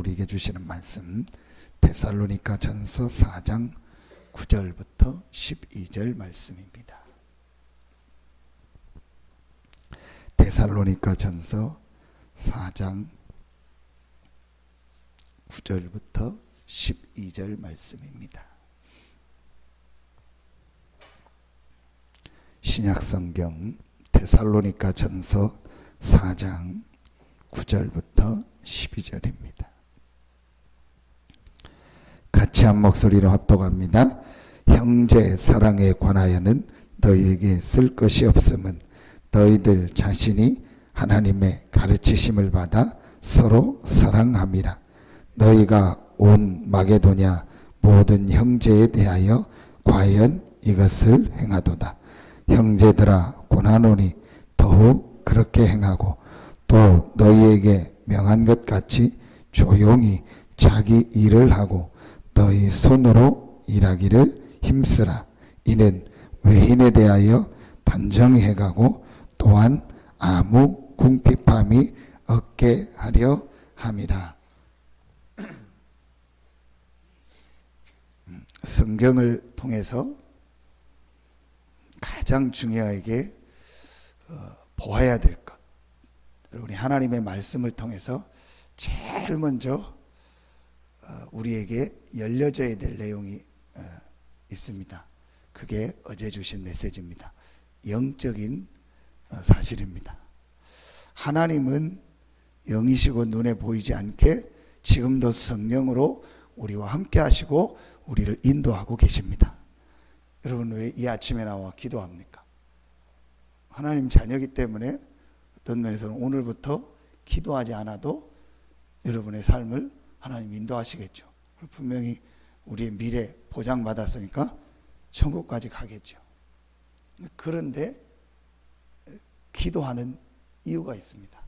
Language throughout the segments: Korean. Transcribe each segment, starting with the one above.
우리에게 주시는 말씀 데살로니가 전서 4장 9절부터 12절 말씀입니다. 데살로니가 전서 4장 9절부터 12절 말씀입니다. 신약성경 데살로니가 전서 4장 9절부터 12절입니다. 같이 한 목소리로 합독합니다. 형제 사랑에 관하여는 너희에게 쓸 것이 없음은 너희들 자신이 하나님의 가르치심을 받아 서로 사랑함이라. 너희가 온 마게도냐 모든 형제에 대하여 과연 이것을 행하도다. 형제들아 권하노니 더욱 그렇게 행하고 또 너희에게 명한 것 같이 조용히 자기 일을 하고 너희 손으로 일하기를 힘쓰라. 이는 외인에 대하여 단정히 해가고 또한 아무 궁핍함이 없게 하려 함이라. 성경을 통해서 가장 중요하게 보아야 될 것, 우리 하나님의 말씀을 통해서 제일 먼저 우리에게 열려져야 될 내용이 있습니다. 그게 어제 주신 메시지입니다. 영적인 사실입니다. 하나님은 영이시고 눈에 보이지 않게 지금도 성령으로 우리와 함께 하시고 우리를 인도하고 계십니다. 여러분 왜 이 아침에 나와 기도합니까? 하나님 자녀이기 때문에 어떤 면에서는 오늘부터 기도하지 않아도 여러분의 삶을 하나님 인도하시겠죠. 분명히 우리의 미래 보장받았으니까 천국까지 가겠죠. 그런데 기도하는 이유가 있습니다.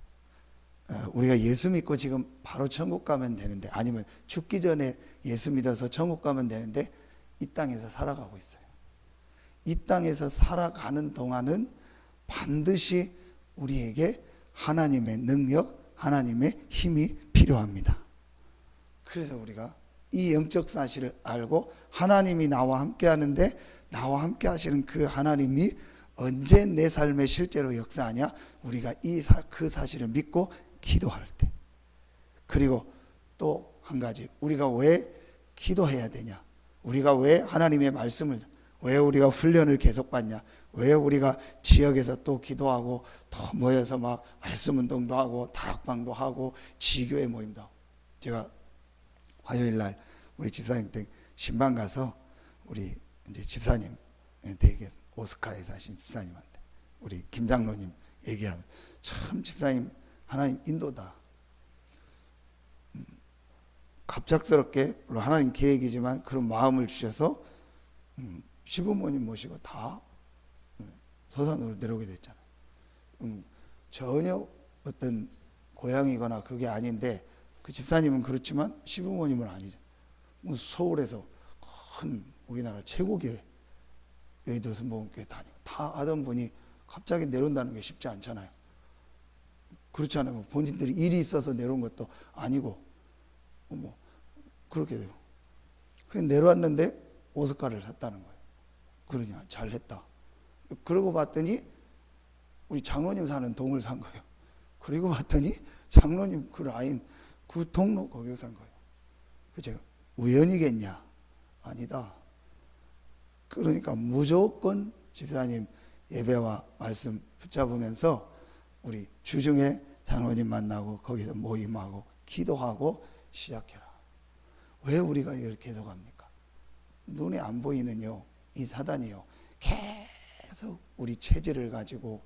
우리가 예수 믿고 지금 바로 천국 가면 되는데, 아니면 죽기 전에 예수 믿어서 천국 가면 되는데 이 땅에서 살아가고 있어요. 이 땅에서 살아가는 동안은 반드시 우리에게 하나님의 능력, 하나님의 힘이 필요합니다. 그래서 우리가 이 영적 사실을 알고 하나님이 나와 함께 하는데, 나와 함께 하시는 그 하나님이 언제 내 삶에 실제로 역사하냐? 우리가 그 사실을 믿고 기도할 때. 그리고 또 한 가지, 우리가 왜 기도해야 되냐? 우리가 왜 하나님의 말씀을, 왜 우리가 훈련을 계속 받냐? 왜 우리가 지역에서 또 기도하고 또 모여서 막 말씀 운동도 하고 다락방도 하고 지교회 모임도 하고. 제가 화요일 날 우리 집사님 댁 신방 가서 우리 이제 집사님 댁에 오스카에 사신 집사님한테 우리 김 장로님 얘기하면, 참 집사님 하나님 인도다. 갑작스럽게 물론 하나님 계획이지만 그런 마음을 주셔서 시부모님 모시고 다 서산으로 내려오게 됐잖아요. 전혀 어떤 고향이거나 그게 아닌데, 그 집사님은 그렇지만 시부모님은 아니죠. 서울에서 큰 우리나라 최고 교회 여의도 순복음교회 다니고 다 하던 분이 갑자기 내려온다는 게 쉽지 않잖아요. 그렇지 않으면 본인들이 일이 있어서 내려온 것도 아니고 뭐 그렇게 돼요. 그냥 내려왔는데 오스카를 샀다는 거예요. 그러냐, 잘했다. 그러고 봤더니 우리 장로님 사는 동을 산 거예요. 그리고 봤더니 장로님 그 라인 그 동로 거기서 산 거예요. 제가 우연이겠냐? 아니다. 그러니까 무조건 집사님 예배와 말씀 붙잡으면서 우리 주중에 장로님 만나고 거기서 모임하고 기도하고 시작해라. 왜 우리가 이걸 계속합니까? 눈에 안 보이는요, 이 사단이요, 계속 우리 체질을 가지고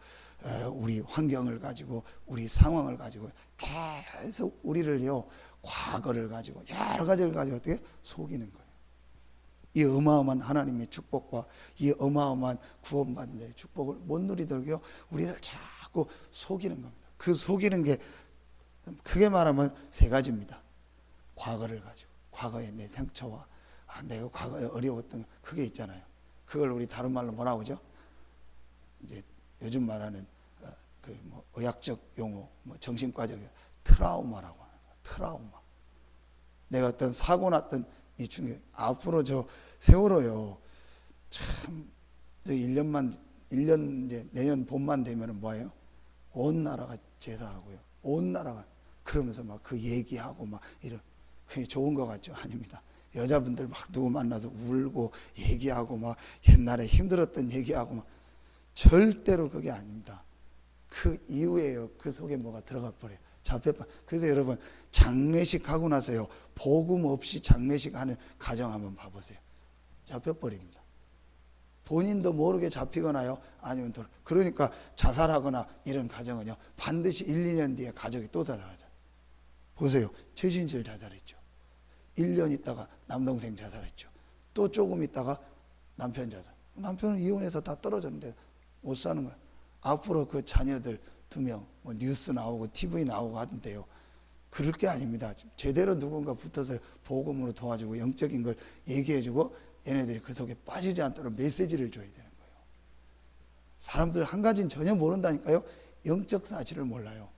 우리 환경을 가지고 우리 상황을 가지고 계속 우리를요, 과거를 가지고 여러 가지를 가지고 어떻게 속이는 거예요. 이 어마어마한 하나님의 축복과 이 어마어마한 구원받는 자의 축복을 못 누리도록요, 우리를 자꾸 속이는 겁니다. 그 속이는 게 크게 말하면 세 가지입니다. 과거를 가지고, 과거의 내 상처와 내가 과거에 어려웠던 그게 있잖아요. 그걸 우리 다른 말로 뭐라고 하죠? 이제 요즘 말하는 그 뭐 의학적 용어, 뭐 정신과적 트라우마라고 하는 거예요. 트라우마. 내가 어떤 사고 났던 이 충격, 앞으로 저 세월호요, 참, 1년 이제 내년 봄만 되면은 뭐예요? 온 나라가 제사하고요. 온 나라가 그러면서 막 그 얘기하고 막 이런, 그게 좋은 것 같죠? 아닙니다. 여자분들 막 누구 만나서 울고 얘기하고 막 옛날에 힘들었던 얘기하고 막 절대로 그게 아닙니다. 그 이후에요. 그 속에 뭐가 들어가 버려요. 잡혀봐. 그래서 여러분 장례식 하고 나서요. 복음 없이 장례식 하는 가정 한번 봐보세요. 잡혀버립니다. 본인도 모르게 잡히거나요. 아니면 또 그러니까 자살하거나 이런 가정은요. 반드시 1, 2년 뒤에 가족이 또 자살하죠. 보세요. 최신실 자살했죠. 1년 있다가 남동생 자살했죠. 또 조금 있다가 남편 자살. 남편은 이혼해서 다 떨어졌는데 못 사는 거야. 앞으로 그 자녀들 2명 뭐 뉴스 나오고 TV 나오고 하던데요. 그럴 게 아닙니다. 제대로 누군가 붙어서 복음으로 도와주고 영적인 걸 얘기해주고 얘네들이 그 속에 빠지지 않도록 메시지를 줘야 되는 거예요. 사람들 한 가지는 전혀 모른다니까요. 영적 사실을 몰라요.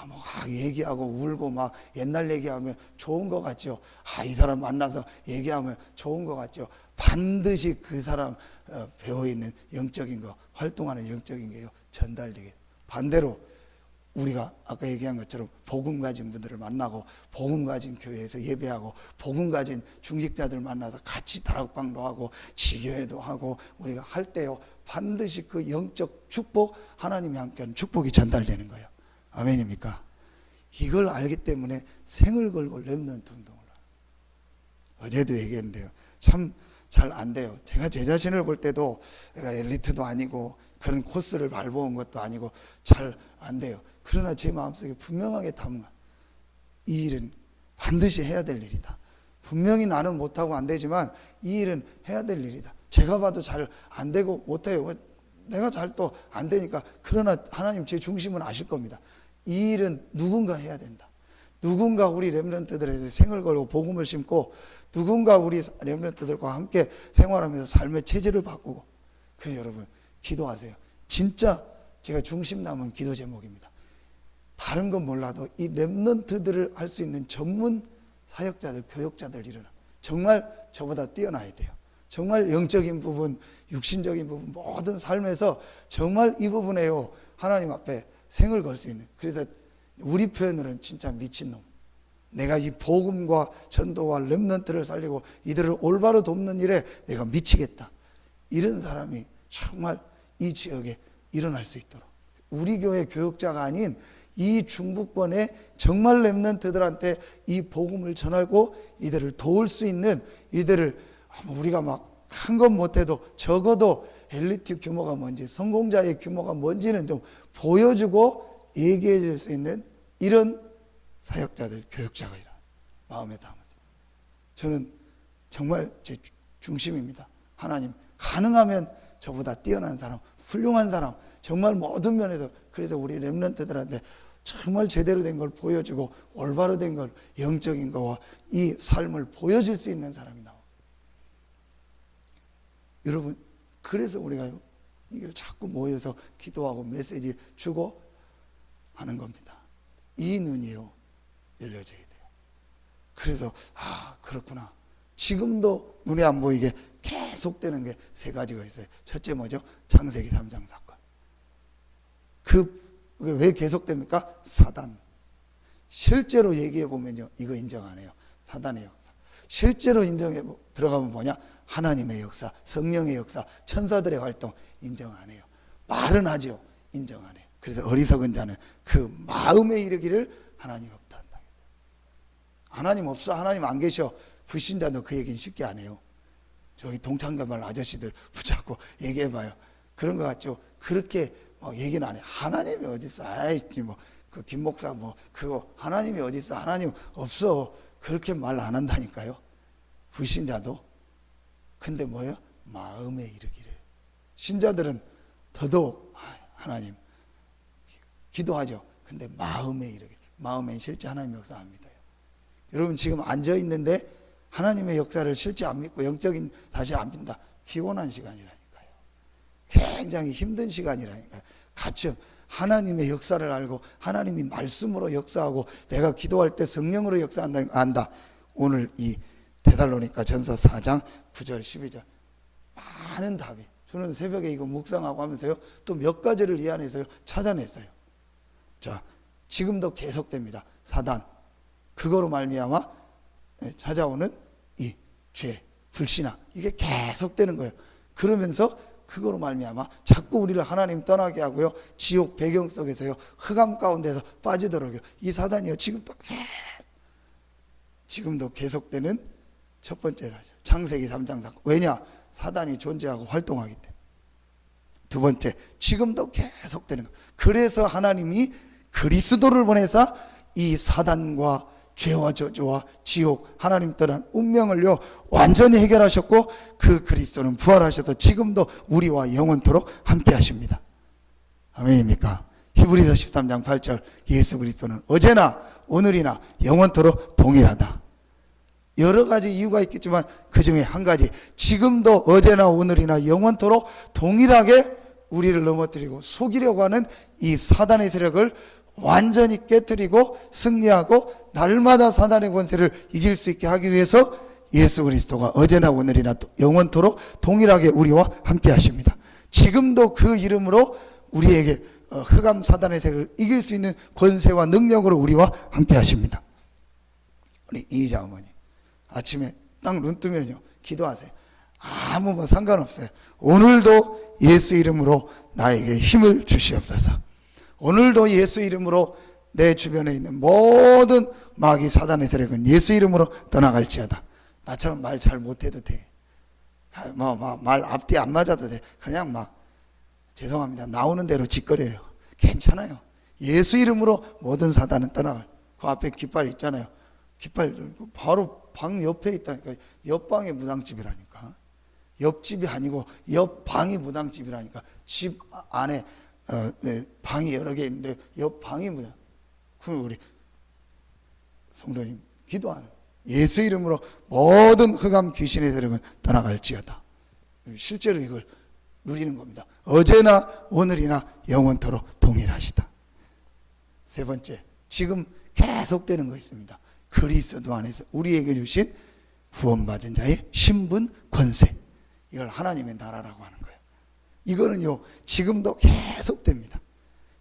뭐 얘기하고 울고 막 옛날 얘기하면 좋은 것 같죠. 이 사람 만나서 얘기하면 좋은 것 같죠. 반드시 그 사람 배워 있는 영적인 거, 활동하는 영적인 게요 전달되게. 반대로 우리가 아까 얘기한 것처럼 복음 가진 분들을 만나고 복음 가진 교회에서 예배하고 복음 가진 중직자들 만나서 같이 다락방도 하고 지교회도 하고 우리가 할 때요 반드시 그 영적 축복, 하나님이 함께하는 축복이 전달되는 거예요. 아멘입니까? 이걸 알기 때문에 생을 걸고 렘넌트 운동을 어제도 얘기했는데요. 참 잘 안 돼요. 제가 제 자신을 볼 때도 내가 엘리트도 아니고 그런 코스를 밟아온 것도 아니고 잘 안 돼요. 그러나 제 마음속에 분명하게 담아 이 일은 반드시 해야 될 일이다. 분명히 나는 못하고 안 되지만 이 일은 해야 될 일이다. 제가 봐도 잘 안 되고 못해요. 내가 잘 또 안 되니까. 그러나 하나님 제 중심은 아실 겁니다. 이 일은 누군가 해야 된다. 누군가 우리 렘넌트들에게 생을 걸고 복음을 심고 누군가 우리 렘넌트들과 함께 생활하면서 삶의 체질을 바꾸고. 그래서 여러분 기도하세요. 진짜 제가 중심 남은 기도 제목입니다. 다른 건 몰라도 이 렘넌트들을 할 수 있는 전문 사역자들, 교역자들 일어나. 정말 저보다 뛰어나야 돼요. 정말 영적인 부분, 육신적인 부분, 모든 삶에서 정말 이 부분에요 하나님 앞에 생을 걸 수 있는. 그래서 우리 표현으로는 진짜 미친놈. 내가 이 복음과 전도와 렘넌트를 살리고 이들을 올바로 돕는 일에 내가 미치겠다. 이런 사람이 정말 이 지역에 일어날 수 있도록. 우리 교회 교역자가 아닌 이 중부권의 정말 렘넌트들한테 이 복음을 전하고 이들을 도울 수 있는, 이들을 우리가 막 큰 건 못해도 적어도 엘리트 규모가 뭔지, 성공자의 규모가 뭔지는 좀 보여주고 얘기해 줄 수 있는 이런 사역자들, 교역자가 일어나 마음에 담아서. 저는 정말 제 중심입니다. 하나님, 가능하면 저보다 뛰어난 사람, 훌륭한 사람, 정말 모든 면에서. 그래서 우리 렘넌트들한테 정말 제대로 된 걸 보여주고 올바로 된 걸, 영적인 거와 이 삶을 보여줄 수 있는 사람이 나와. 여러분, 그래서 우리가 이걸 자꾸 모여서 기도하고 메시지 주고 하는 겁니다. 이 눈이요 열려져야 돼요. 그래서 그렇구나. 지금도 눈에 안 보이게 계속되는 게 3가지가 있어요. 첫째 뭐죠? 창세기 3장 사건. 왜 계속됩니까? 사단. 실제로 얘기해 보면요, 이거 인정 안 해요. 사단의 역사. 실제로 인정해 들어가면 뭐냐? 하나님의 역사, 성령의 역사, 천사들의 활동 인정 안 해요. 말은 하죠. 인정 안 해요. 그래서 어리석은 자는 그 마음에 이르기를 하나님 없다 한다. 하나님 없어, 하나님 안 계셔. 불신자도 그 얘기는 쉽게 안 해요. 저기 동창가말 아저씨들 붙잡고 얘기해봐요. 그런 것 같죠. 그렇게 얘기는 안 해. 하나님이 어디 있어? 그 김 목사 그거 하나님이 어디 있어? 하나님 없어. 그렇게 말 안 한다니까요. 불신자도. 근데 뭐예요? 마음에 이르기를. 신자들은 더더욱 하나님 기도하죠. 근데 마음에 이르기를. 마음엔 실제 하나님 역사 안 믿어요. 여러분 지금 앉아 있는데 하나님의 역사를 실제 안 믿고 영적인 사실 안 믿는다. 피곤한 시간이라니까요. 굉장히 힘든 시간이라니까요. 같이 하나님의 역사를 알고 하나님이 말씀으로 역사하고 내가 기도할 때 성령으로 역사한다 안다. 오늘 이 데살로니가 전서 4장 9절 12절 많은 답이, 저는 새벽에 이거 묵상하고 하면서요 또 몇 가지를 이 안에서요 찾아냈어요. 자, 지금도 계속됩니다. 사단, 그거로 말미암아 찾아오는 이 죄, 불신앙, 이게 계속되는 거예요. 그러면서 그거로 말미암아 자꾸 우리를 하나님 떠나게 하고요, 지옥 배경 속에서요 흑암 가운데서 빠지도록요, 이 사단이요 지금도 계속되는 첫 번째 사실, 창세기 3장 사건. 왜냐? 사단이 존재하고 활동하기 때문에. 두 번째, 지금도 계속되는 거. 그래서 하나님이 그리스도를 보내사 이 사단과 죄와 저주와 지옥, 하나님 떠난 운명을요 완전히 해결하셨고, 그 그리스도는 부활하셔서 지금도 우리와 영원토록 함께 하십니다. 아멘입니까? 히브리서 13장 8절, 예수 그리스도는 어제나 오늘이나 영원토록 동일하다. 여러 가지 이유가 있겠지만 그 중에 한 가지, 지금도 어제나 오늘이나 영원토록 동일하게 우리를 넘어뜨리고 속이려고 하는 이 사단의 세력을 완전히 깨뜨리고 승리하고 날마다 사단의 권세를 이길 수 있게 하기 위해서 예수 그리스도가 어제나 오늘이나 영원토록 동일하게 우리와 함께 하십니다. 지금도 그 이름으로 우리에게 흑암 사단의 세력을 이길 수 있는 권세와 능력으로 우리와 함께 하십니다. 우리 이희자 어머니, 아침에 딱 눈 뜨면요 기도하세요. 아무 뭐 상관없어요. 오늘도 예수 이름으로 나에게 힘을 주시옵소서. 오늘도 예수 이름으로 내 주변에 있는 모든 마귀 사단의 세력은 예수 이름으로 떠나갈지어다. 나처럼 말 잘 못해도 돼. 말 앞뒤 안 맞아도 돼. 그냥 죄송합니다, 나오는 대로 짓거려요. 괜찮아요. 예수 이름으로 모든 사단은 떠나갈. 그 앞에 깃발 있잖아요. 깃발 바로 방 옆에 있다니까. 옆방이 무당집이라니까. 옆집이 아니고 옆방이 무당집이라니까. 집 안에 방이 여러 개 있는데 옆방이 무당. 그럼 우리 성도님 기도하는, 예수 이름으로 모든 흑암 귀신의 세력은 떠나갈지어다. 실제로 이걸 누리는 겁니다. 어제나 오늘이나 영원토록 동일하시다. 세 번째, 지금 계속되는 거 있습니다. 그리스도 안에서 우리에게 주신 구원받은 자의 신분, 권세, 이걸 하나님의 나라라고 하는 거예요. 이거는요 지금도 계속됩니다.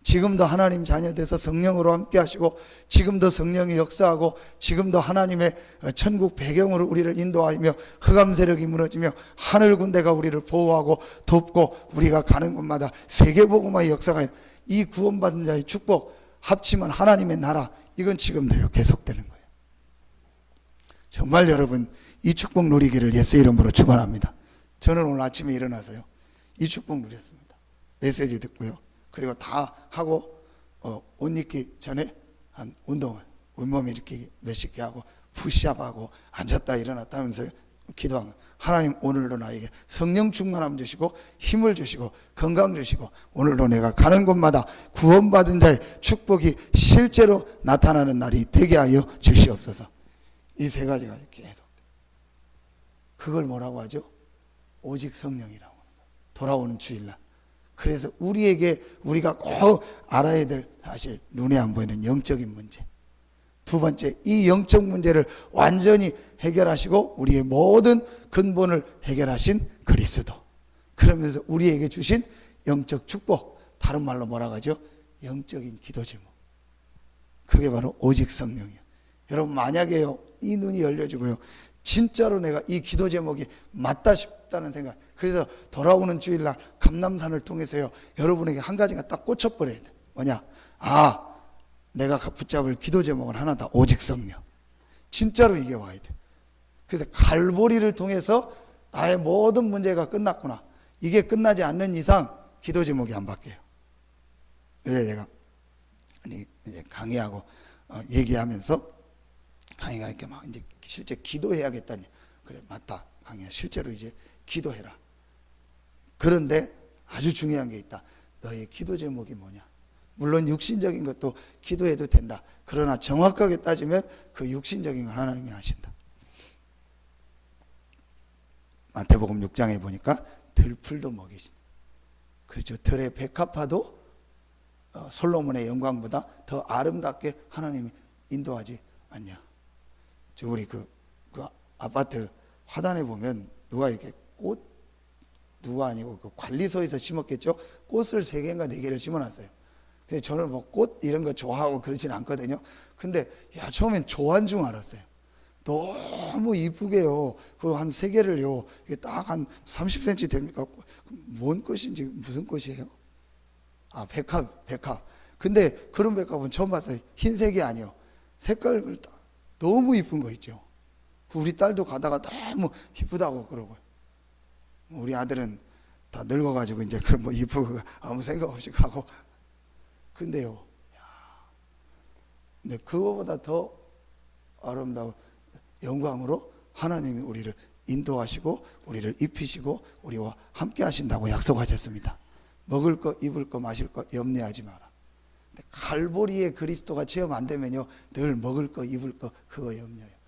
지금도 하나님 자녀 돼서 성령으로 함께 하시고, 지금도 성령이 역사하고, 지금도 하나님의 천국 배경으로 우리를 인도하며 흑암 세력이 무너지며 하늘 군대가 우리를 보호하고 돕고 우리가 가는 곳마다 세계복음화의 역사가, 이 구원받은 자의 축복 합치면 하나님의 나라, 이건 지금도요 계속되는 거예요. 정말 여러분 이 축복 누리기를 예수 이름으로 축원합니다. 저는 오늘 아침에 일어나서요 이 축복 누렸습니다. 메시지 듣고요, 그리고 다 하고 옷 입기 전에 한 운동을 온몸 일으키기 몇십 개 하고 푸시업하고 앉았다 일어났다 하면서 기도하는, 하나님 오늘도 나에게 성령 충만함 주시고 힘을 주시고 건강 주시고, 오늘도 내가 가는 곳마다 구원받은 자의 축복이 실제로 나타나는 날이 되게 하여 주시옵소서. 이 세 가지가 계속. 그걸 뭐라고 하죠? 오직 성령이라고. 돌아오는 주일날. 그래서 우리가 꼭 알아야 될 사실, 눈에 안 보이는 영적인 문제. 두 번째, 이 영적 문제를 완전히 해결하시고 우리의 모든 근본을 해결하신 그리스도. 그러면서 우리에게 주신 영적 축복, 다른 말로 뭐라고 하죠? 영적인 기도 제목. 그게 바로 오직 성령이에요. 여러분 만약에요 이 눈이 열려지고요 진짜로 내가 이 기도 제목이 맞다 싶다는 생각, 그래서 돌아오는 주일날 감남산을 통해서요 여러분에게 한 가지가 딱 꽂혀버려야 돼. 뭐냐? 내가 붙잡을 기도 제목은 하나다. 오직 성령. 진짜로 이게 와야 돼. 그래서 갈보리를 통해서 나의 모든 문제가 끝났구나, 이게 끝나지 않는 이상 기도 제목이 안 바뀌어요. 왜? 제가 이제 강의하고 얘기하면서 강의가 이렇게 이제 실제 기도해야겠다니. 그래, 맞다. 강의야, 실제로 이제 기도해라. 그런데 아주 중요한 게 있다. 너의 기도 제목이 뭐냐? 물론 육신적인 것도 기도해도 된다. 그러나 정확하게 따지면 그 육신적인 건 하나님이 하신다. 마태복음 6장에 보니까 들풀도 먹이신. 그렇죠. 들의 백합화도 솔로몬의 영광보다 더 아름답게 하나님이 인도하지 않냐. 우리 그 아파트 화단에 보면 누가 이렇게 꽃, 누가 아니고 그 관리소에서 심었겠죠. 꽃을 3개인가 4개를 심어놨어요. 근데 저는 뭐 꽃 이런 거 좋아하고 그러진 않거든요. 근데 야, 처음엔 조한 줄 알았어요. 너무 이쁘게요. 그 한 3개를요. 이게 딱 한 30cm 됩니까? 뭔 꽃인지 무슨 꽃이에요? 아, 백합. 근데 그런 백합은 처음 봤어요. 흰색이 아니요. 색깔을 너무 이쁜 거 있죠. 우리 딸도 가다가 너무 이쁘다고 그러고요. 우리 아들은 다 늙어가지고 이제 그런 뭐 이쁘고 아무 생각 없이 가고. 근데요, 야, 근데 그거보다 더 아름다운 영광으로 하나님이 우리를 인도하시고 우리를 입히시고 우리와 함께 하신다고 약속하셨습니다. 먹을 거, 입을 거, 마실 거 염려하지 마라. 근데 갈보리의 그리스도가 체험 안 되면요, 늘 먹을 거, 입을 거 그거 염려해요.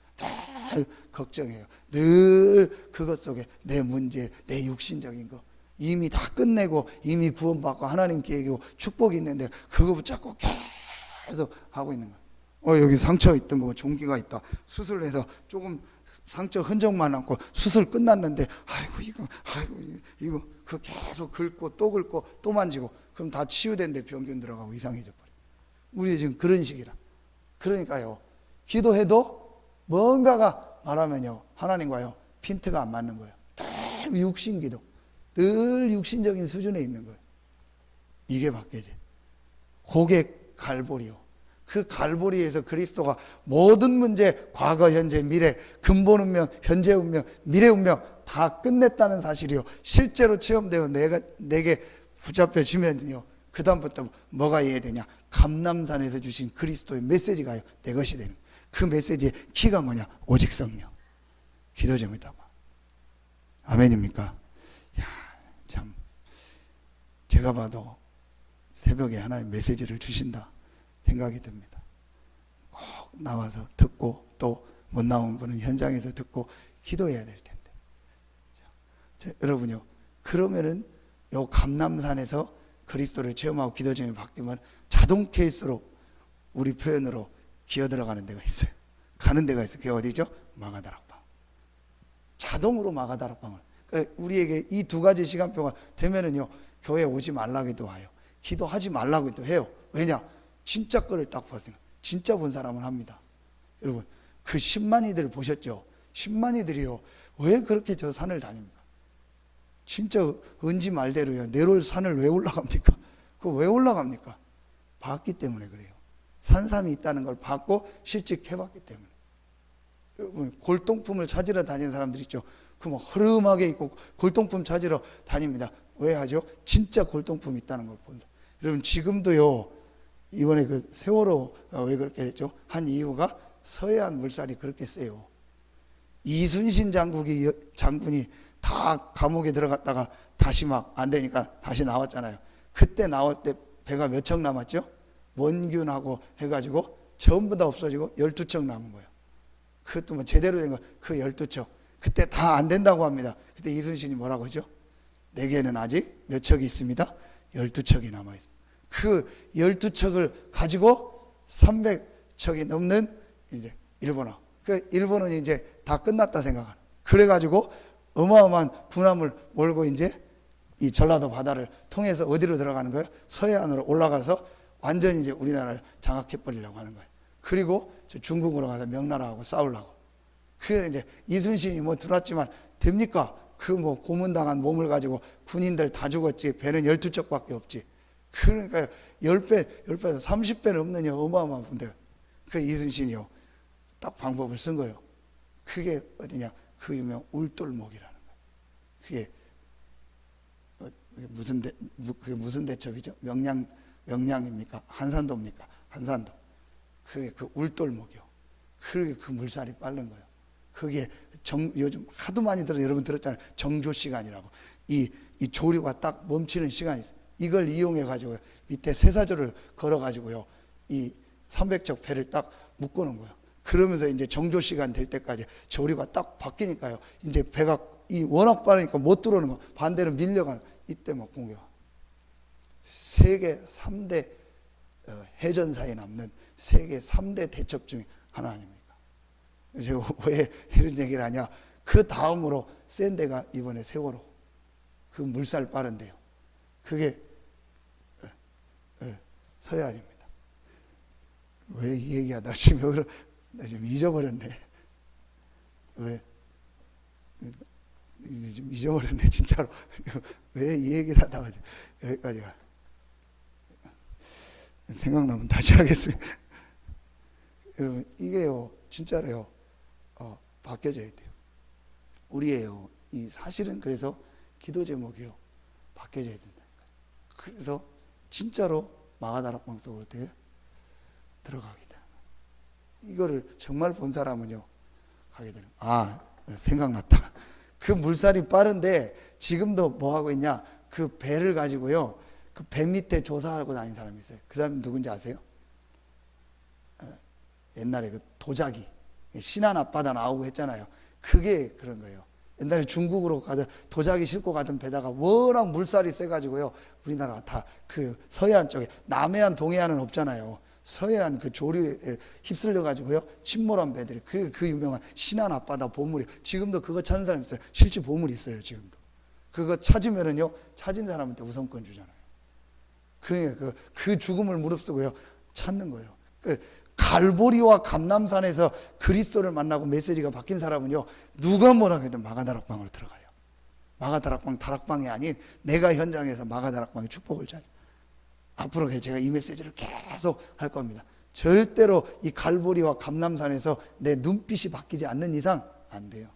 늘 걱정해요. 늘 그것 속에 내 문제, 내 육신적인 거 이미 다 끝내고 이미 구원받고 하나님 계획이고 축복이 있는데 그거 붙잡고 계속 하고 있는 거예요. 여기 상처 있던 거 종기가 있다. 수술해서 조금 상처 흔적만 남고 수술 끝났는데 아이고 이거 그 계속 긁고 또 만지고 그럼 다 치유된데 병균 들어가고 이상해져 버려. 우리 지금 그런 식이라. 그러니까요, 기도해도 뭔가가 말하면요 하나님과요 핀트가 안 맞는 거예요. 늘 육신기도, 늘 육신적인 수준에 있는 거예요. 이게 바뀌지. 고객 갈보리요. 그 갈보리에서 그리스도가 모든 문제, 과거, 현재, 미래, 근본 운명, 현재 운명, 미래 운명 다 끝냈다는 사실이요. 실제로 체험되어 내게 붙잡혀지면요. 그 다음부터 뭐가 이해되냐? 감람산에서 주신 그리스도의 메시지가요. 내 것이 되는. 그 메시지의 키가 뭐냐? 오직 성령. 기도 좀 있다 봐. 아멘입니까? 야, 참 제가 봐도 새벽에 하나님 메시지를 주신다 생각이 듭니다. 꼭 나와서 듣고 또 못 나온 분은 현장에서 듣고 기도해야 될 텐데. 자, 여러분요. 그러면은 요 감람산에서 그리스도를 체험하고 기도 중에 바뀌면 자동 케이스로 우리 표현으로 기어 들어가는 데가 있어요. 가는 데가 있어요. 그게 어디죠? 마가다락방. 자동으로 마가다락방을. 그러니까 우리에게 이 2가지 시간표가 되면은요, 교회 오지 말라고도 와요. 기도하지 말라고도 해요. 왜냐? 진짜 거를 딱 봤으니까. 진짜 본 사람은 합니다. 여러분, 그 10만이들 보셨죠? 10만이들이요. 왜 그렇게 저 산을 다닙니까? 진짜 은지 말대로요. 내려올 산을 왜 올라갑니까? 그거 왜 올라갑니까? 봤기 때문에 그래요. 산삼이 있다는 걸 봤고 실직해봤기 때문에. 여러분, 골동품을 찾으러 다니는 사람들 있죠. 그 뭐 허름하게 있고 골동품 찾으러 다닙니다. 왜 하죠? 진짜 골동품 있다는 걸 본 사람. 여러분, 지금도요. 이번에 그 세월호 왜 그렇게 됐죠? 한 이유가 서해안 물살이 그렇게 세요. 이순신 장군이 다 감옥에 들어갔다가 다시 막 안 되니까 다시 나왔잖아요. 그때 나올 때 배가 몇 척 남았죠? 원균하고 해가지고 전부 다 없어지고 12척 남은 거예요. 그것도 뭐 제대로 된 거 그 12척. 그때 다 안 된다고 합니다. 그때 이순신이 뭐라고 하죠? 내게는 아직 몇 척이 있습니다. 12척이 남아있습니다. 그 12척을 가지고 300척이 넘는 이제 일본어. 그 일본은 이제 다 끝났다 생각하는. 그래가지고 어마어마한 군함을 몰고 이제 이 전라도 바다를 통해서 어디로 들어가는 거예요? 서해안으로 올라가서 완전히 이제 우리나라를 장악해버리려고 하는 거예요. 그리고 중국으로 가서 명나라하고 싸우려고. 그래서 이제 이순신이 뭐 들어왔지만 됩니까? 그 뭐 고문당한 몸을 가지고 군인들 다 죽었지. 배는 12척밖에 없지. 그러니까 10배, 30배 넘는 어마어마한 군대가. 그 이순신이요. 딱 방법을 쓴 거예요. 그게 어디냐? 그 유명 울돌목이라는 거예요. 그게 무슨 대첩이죠? 명량입니까? 한산도입니까? 한산도. 그게 그 울돌목이요. 그게 그 물살이 빠른 거예요. 그게 요즘 하도 많이 여러분 들었잖아요. 정조 시간이라고. 이 조류가 딱 멈추는 시간이 있어요. 이걸 이용해 가지고 밑에 쇠사조를 걸어 가지고요. 이 300척 배를 딱 묶어 놓은 거예요. 그러면서 이제 정조 시간 될 때까지 조류가 딱 바뀌니까요. 이제 배가 워낙 빠르니까 못 들어오는 거. 반대로 밀려가는 이때 막 공격. 세계 3대 해전사에 남는 세계 3대 대첩 중에 하나 아닙니까? 제가 왜 이런 얘기를 하냐? 그 다음으로 센 데가 이번에 세월호. 그 물살 빠른데요. 그게 서해안입니다. 왜 이 얘기하다 지금 좀 잊어버렸네. 왜 좀 잊어버렸네 진짜로. 왜 이 얘기를 하다가 여기까지가. 생각나면 다시 하겠습니다. 여러분 이게요 진짜로요 바뀌어져야 돼요. 우리예요 이 사실은 그래서 기도 제목이요 바뀌어져야 된다니까요. 그래서 진짜로 마가다락방 속으로 어떻게 들어가게 되는 거예요. 이거를 정말 본 사람은요 가게 되는 거예요. 생각났다. 그 물살이 빠른데 지금도 뭐 하고 있냐? 그 배를 가지고요 그 배 밑에 조사하고 다니는 사람이 있어요. 그 사람이 누군지 아세요? 옛날에 그 도자기 신안 앞바다 나오고 했잖아요. 그게 그런 거예요. 옛날에 중국으로 가던 도자기 싣고 가던 배다가 워낙 물살이 세가지고요 우리나라가 다 그 서해안 쪽에 남해안 동해안은 없잖아요. 서해안 그 조류에 휩쓸려 가지고요 침몰한 배들이 그 유명한 신안 앞바다 보물이 지금도 그거 찾는 사람 있어요. 실제 보물이 있어요. 지금도 그거 찾으면은요 찾은 사람한테 우선권 주잖아요. 그러니까 그 죽음을 무릅쓰고요 찾는 거예요. 갈보리와 감남산에서 그리스도를 만나고 메시지가 바뀐 사람은요 누가 뭐라 해도 마가다락방으로 들어가요. 마가다락방 다락방이 아닌 내가 현장에서 마가다락방의 축복을 찾아. 앞으로 제가 이 메시지를 계속 할 겁니다. 절대로 이 갈보리와 감남산에서 내 눈빛이 바뀌지 않는 이상 안 돼요.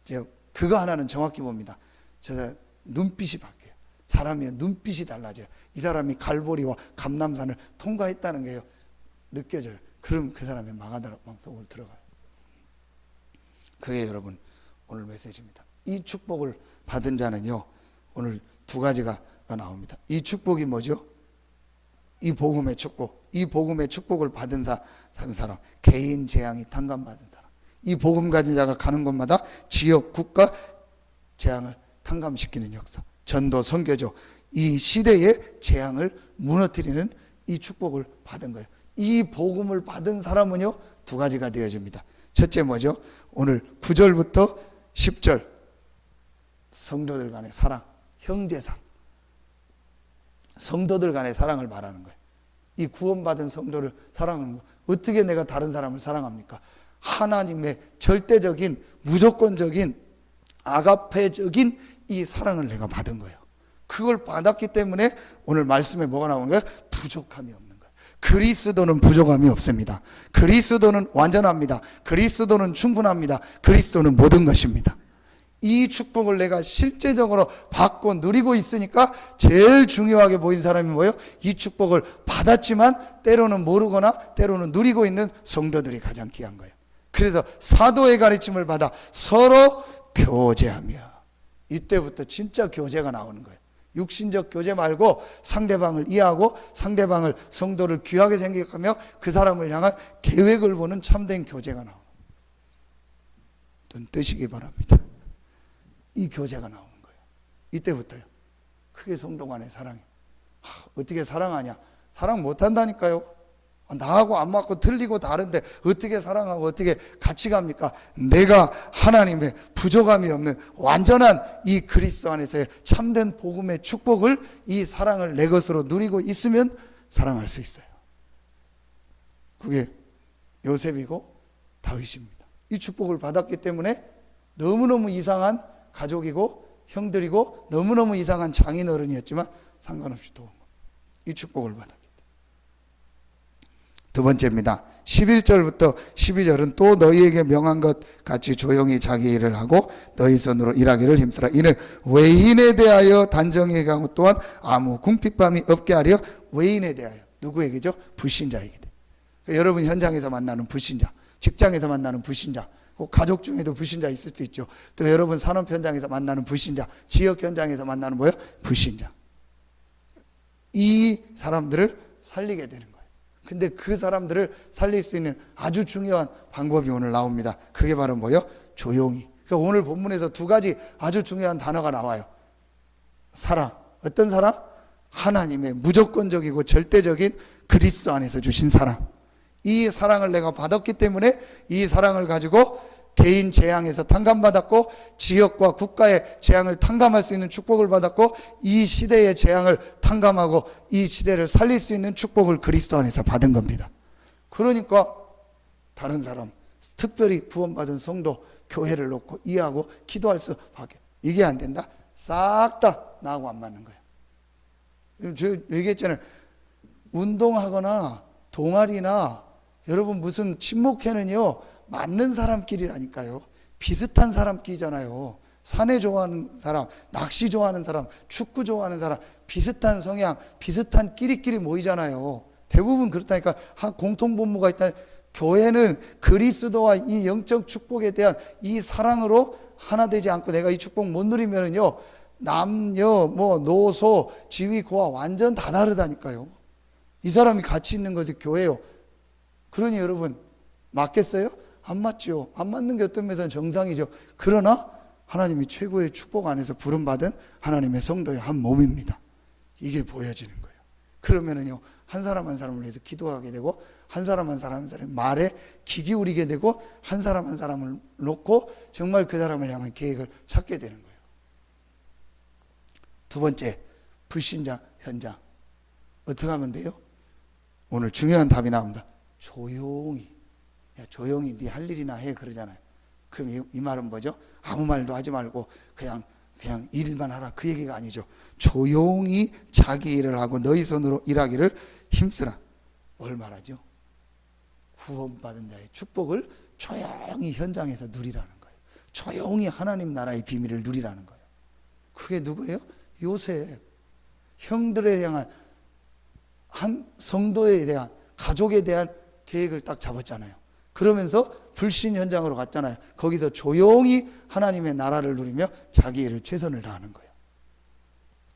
제가 그거 하나는 정확히 봅니다. 제가 눈빛이 바뀌어요. 사람의 눈빛이 달라져요. 이 사람이 갈보리와 감남산을 통과했다는 게요 느껴져요. 그럼 그 사람의 마가다락방 속으로 들어가요. 그게 여러분 오늘 메시지입니다. 이 축복을 받은 자는요 오늘 두 가지가 나옵니다. 이 축복이 뭐죠? 이 복음의 축복. 이 복음의 축복을 받은 사람, 개인 재앙이 탕감받은 사람. 이 복음 가진 자가 가는 곳마다 지역, 국가 재앙을 탕감시키는 역사. 전도, 선교조, 이 시대의 재앙을 무너뜨리는 이 축복을 받은 거예요. 이 복음을 받은 사람은요 두 가지가 되어집니다. 첫째 뭐죠? 오늘 9절부터 10절 성도들 간의 사랑, 형제사랑, 성도들 간의 사랑을 말하는 거예요. 이 구원받은 성도를 사랑하는 거. 어떻게 내가 다른 사람을 사랑합니까? 하나님의 절대적인 무조건적인 아가페적인 이 사랑을 내가 받은 거예요. 그걸 받았기 때문에 오늘 말씀에 뭐가 나오는 거예요? 부족함이 없는 거예요. 그리스도는 부족함이 없습니다. 그리스도는 완전합니다. 그리스도는 충분합니다. 그리스도는 모든 것입니다. 이 축복을 내가 실제적으로 받고 누리고 있으니까 제일 중요하게 보인 사람이 뭐예요? 이 축복을 받았지만 때로는 모르거나 때로는 누리고 있는 성도들이 가장 귀한 거예요. 그래서 사도의 가르침을 받아 서로 교제하며, 이때부터 진짜 교제가 나오는 거예요. 육신적 교제 말고 상대방을 이해하고 상대방을, 성도를 귀하게 생각하며 그 사람을 향한 계획을 보는 참된 교제가 나오는 거예요. 눈 뜨시기 바랍니다. 이 교제가 나오는 거예요. 이때부터요. 그게 성도 간의 사랑이에요. 어떻게 사랑하냐? 사랑 못한다니까요. 나하고 안 맞고 틀리고 다른데 어떻게 사랑하고 어떻게 같이 갑니까? 내가 하나님의 부족함이 없는 완전한 이 그리스도 안에서의 참된 복음의 축복을, 이 사랑을 내 것으로 누리고 있으면 사랑할 수 있어요. 그게 요셉이고 다윗입니다. 이 축복을 받았기 때문에 너무너무 이상한 가족이고 형들이고 너무너무 이상한 장인어른이었지만 상관없이 도운 겁니다. 이 축복을 받았기 때문에. 두 번째입니다. 11절부터 12절은 또 너희에게 명한 것 같이 조용히 자기 일을 하고 너희 손으로 일하기를 힘쓰라. 이는 외인에 대하여 단정히 강호 또한 아무 궁핍함이 없게 하려. 외인에 대하여 누구에게죠? 불신자에게. 그러니까 여러분 현장에서 만나는 불신자, 직장에서 만나는 불신자, 가족 중에도 불신자 있을 수 있죠. 또 여러분 산업 현장에서 만나는 불신자, 지역 현장에서 만나는 뭐예요? 불신자. 이 사람들을 살리게 되는 거예요. 근데 그 사람들을 살릴 수 있는 아주 중요한 방법이 오늘 나옵니다. 그게 바로 뭐예요? 조용히. 그러니까 오늘 본문에서 두 가지 아주 중요한 단어가 나와요. 사랑. 어떤 사랑? 하나님의 무조건적이고 절대적인 그리스도 안에서 주신 사랑. 이 사랑을 내가 받았기 때문에 이 사랑을 가지고 개인 재앙에서 탕감받았고 지역과 국가의 재앙을 탕감할 수 있는 축복을 받았고 이 시대의 재앙을 탕감하고 이 시대를 살릴 수 있는 축복을 그리스도 안에서 받은 겁니다. 그러니까 다른 사람, 특별히 구원받은 성도, 교회를 놓고 이해하고 기도할 수 밖에 이게 안 된다? 싹 다 나하고 안 맞는 거예요. 제가 얘기했잖아요. 운동하거나 동아리나 여러분 무슨 친목회는요 맞는 사람끼리라니까요. 비슷한 사람끼리잖아요. 산에 좋아하는 사람, 낚시 좋아하는 사람, 축구 좋아하는 사람, 비슷한 성향, 비슷한 끼리끼리 모이잖아요. 대부분 그렇다니까. 한 공통분모가 있다. 교회는 그리스도와 이 영적 축복에 대한 이 사랑으로 하나 되지 않고 내가 이 축복 못 누리면은요 남녀 뭐 노소 지위 고하 완전 다 다르다니까요. 이 사람이 같이 있는 것이 교회요. 그러니 여러분 맞겠어요? 안 맞죠. 안 맞는 게 어떤 면에서는 정상이죠. 그러나 하나님이 최고의 축복 안에서 부름받은 하나님의 성도의 한 몸입니다. 이게 보여지는 거예요. 그러면은요 한 사람 한 사람을 위해서 기도하게 되고 한 사람 한 사람 한 사람의 말에 귀 기울이게 되고 한 사람 한 사람을 놓고 정말 그 사람을 향한 계획을 찾게 되는 거예요. 두 번째, 불신자 현장. 어떻게 하면 돼요? 오늘 중요한 답이 나옵니다. 조용히. 야, 조용히 네 할 일이나 해 그러잖아요. 그럼 이 말은 뭐죠? 아무 말도 하지 말고 그냥 일만 하라 그 얘기가 아니죠. 조용히 자기 일을 하고 너희 손으로 일하기를 힘쓰라. 뭘 말하죠? 구원받은 자의 축복을 조용히 현장에서 누리라는 거예요. 조용히 하나님 나라의 비밀을 누리라는 거예요. 그게 누구예요? 요셉. 형들에 대한 한 성도에 대한 가족에 대한 계획을 딱 잡았잖아요. 그러면서 불신 현장으로 갔잖아요. 거기서 조용히 하나님의 나라를 누리며 자기 일을 최선을 다하는 거예요.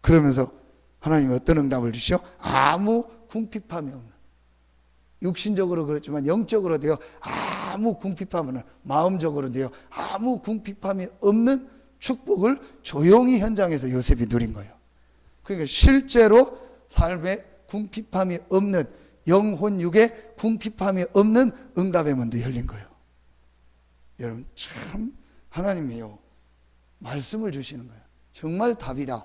그러면서 하나님이 어떤 응답을 주시오? 아무 궁핍함이 없는, 육신적으로 그렇지만 영적으로 되어 아무 궁핍함이 없는, 마음적으로 되어 아무 궁핍함이 없는 축복을 조용히 현장에서 요셉이 누린 거예요. 그러니까 실제로 삶에 궁핍함이 없는, 영혼 육에 궁핍함이 없는 응답의 문도 열린 거예요. 여러분 참 하나님이요 말씀을 주시는 거예요. 정말 답이다.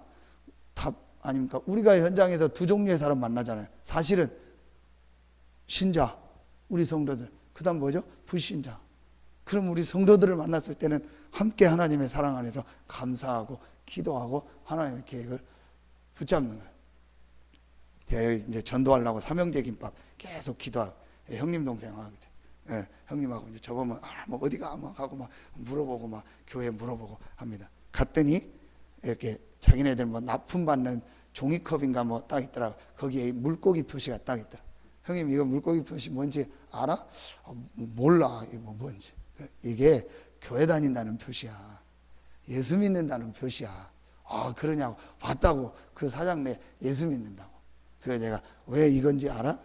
답 아닙니까? 우리가 현장에서 두 종류의 사람 만나잖아요. 사실은 신자, 우리 성도들. 그 다음 뭐죠? 불신자. 그럼 우리 성도들을 만났을 때는 함께 하나님의 사랑 안에서 감사하고 기도하고 하나님의 계획을 붙잡는 거예요. 이제 전도하려고 삼형제 김밥 계속 기도하고, 형님 동생하고, 형님하고 이제 저보면 뭐 어디가 하고 막 물어보고 막 교회 물어보고 합니다. 갔더니 이렇게 자기네들 뭐 납품받는 종이컵인가 뭐 딱 있더라고. 거기에 물고기 표시가 딱 있더라. 형님 이거 물고기 표시 뭔지 알아? 몰라. 이거 뭔지. 이게 교회 다닌다는 표시야. 예수 믿는다는 표시야. 아 그러냐고. 봤다고. 그 사장네 예수 믿는다고. 그래서 내가 왜 이건지 알아?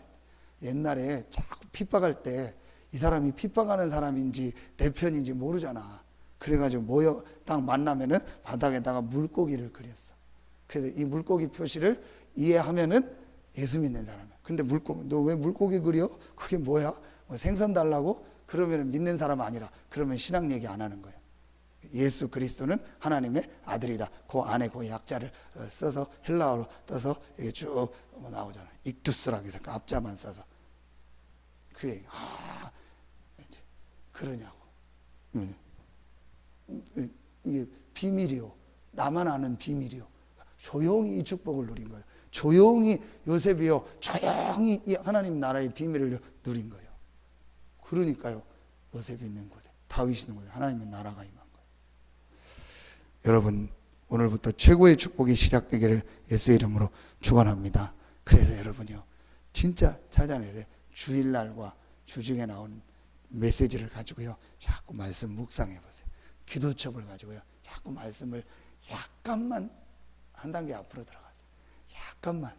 옛날에 자꾸 핍박할 때 이 사람이 핍박하는 사람인지 내 편인지 모르잖아. 그래가지고 모여 딱 만나면은 바닥에다가 물고기를 그렸어. 그래서 이 물고기 표시를 이해하면은 예수 믿는 사람이야. 근데 물고기, 너 왜 물고기 그려? 그게 뭐야? 뭐 생선 달라고? 그러면은 믿는 사람 아니라. 그러면 신앙 얘기 안 하는 거예요. 예수 그리스도는 하나님의 아들이다. 그 안에 그 약자를 써서 헬라어로 떠서 이게 쭉 나오잖아요. 익두스라고 해서 그 앞자만 써서. 그 얘기. 이제 그러냐고. 이게 비밀이요. 나만 아는 비밀이요. 조용히 이 축복을 누린 거예요. 조용히 요셉이요. 조용히 이 하나님 나라의 비밀을 누린 거예요. 그러니까요. 요셉이 있는 곳에, 다윗이 있는 곳에 하나님의 나라가 임한 거예요. 여러분 오늘부터 최고의 축복이 시작되기를 예수의 이름으로 축원합니다. 그래서 여러분요 진짜 찾아내세요. 주일날과 주중에 나오는 메시지를 가지고요 자꾸 말씀 묵상해 보세요. 기도첩을 가지고요 자꾸 말씀을 약간만 한 단계 앞으로 들어가세요. 약간만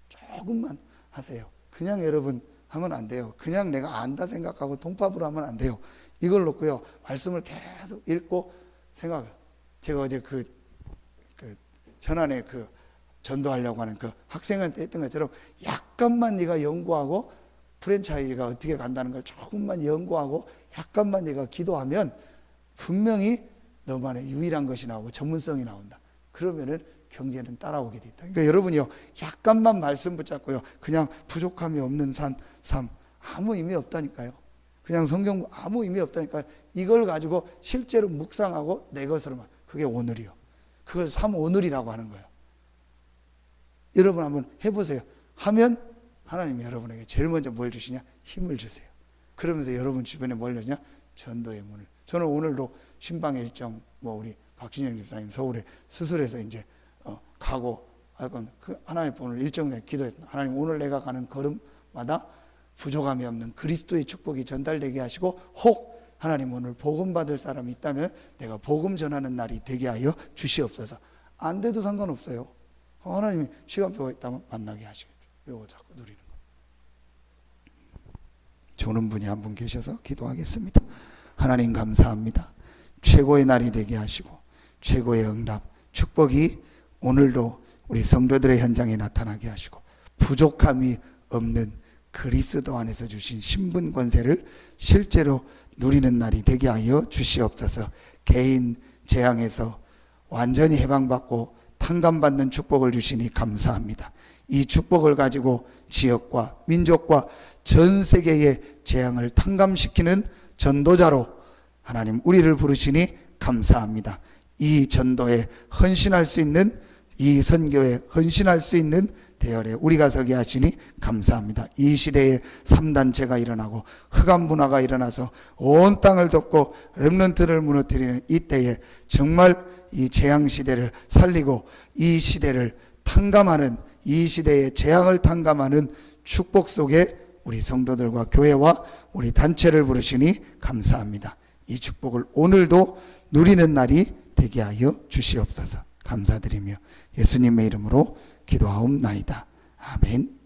조금만 하세요. 그냥 여러분 하면 안 돼요. 그냥 내가 안다 생각하고 통밥으로 하면 안 돼요. 이걸 놓고요 말씀을 계속 읽고 생각해요. 제가 어제 그 전안에 전도하려고 하는 그 학생한테 했던 것처럼 약간만 네가 연구하고 프랜차이즈가 어떻게 간다는 걸 조금만 연구하고 약간만 내가 기도하면 분명히 너만의 유일한 것이 나오고 전문성이 나온다. 그러면은 경제는 따라오게 돼 있다. 그러니까 여러분이요, 약간만 말씀 붙잡고요, 그냥 부족함이 없는 삶 아무 의미 없다니까요. 그냥 성경 아무 의미 없다니까요. 이걸 가지고 실제로 묵상하고 내 것으로만, 그게 오늘이요. 그걸 오늘이라고 하는 거예요. 여러분 한번 해보세요. 하면 하나님이 여러분에게 제일 먼저 뭘 주시냐? 힘을 주세요. 그러면서 여러분 주변에 뭘 여냐? 전도의 문을. 저는 오늘도 신방 일정, 우리 박진영 집사님 서울에 수술해서 이제 가고 할 겁니다. 그 하나님 오늘 일정 내에 기도했습니다. 하나님, 오늘 내가 가는 걸음마다 부족함이 없는 그리스도의 축복이 전달되게 하시고, 혹 하나님 오늘 복음 받을 사람이 있다면 내가 복음 전하는 날이 되게 하여 주시옵소서. 안 돼도 상관없어요. 하나님이 시간표가 있다면 만나게 하시겠죠. 이거 자꾸 누리는 거. 좋은 분이 한 분 계셔서 기도하겠습니다. 하나님 감사합니다. 최고의 날이 되게 하시고 최고의 응답, 축복이 오늘도 우리 성도들의 현장에 나타나게 하시고, 부족함이 없는 그리스도 안에서 주신 신분 권세를 실제로 누리는 날이 되게 하여 주시옵소서. 개인 재앙에서 완전히 해방받고 탕감받는 축복을 주시니 감사합니다. 이 축복을 가지고 지역과 민족과 전 세계의 재앙을 탕감시키는 전도자로 하나님 우리를 부르시니 감사합니다. 이 전도에 헌신할 수 있는, 이 선교에 헌신할 수 있는 대열에 우리가 서게 하시니 감사합니다. 이 시대에 3단체가 일어나고 흑암 문화가 일어나서 온 땅을 덮고 렘넌트를 무너뜨리는 이때에 정말 이 재앙 시대를 살리고 이 시대를 탕감하는, 이 시대의 재앙을 탕감하는 축복 속에 우리 성도들과 교회와 우리 단체를 부르시니 감사합니다. 이 축복을 오늘도 누리는 날이 되게 하여 주시옵소서. 감사드리며 예수님의 이름으로 기도하옵나이다. 아멘.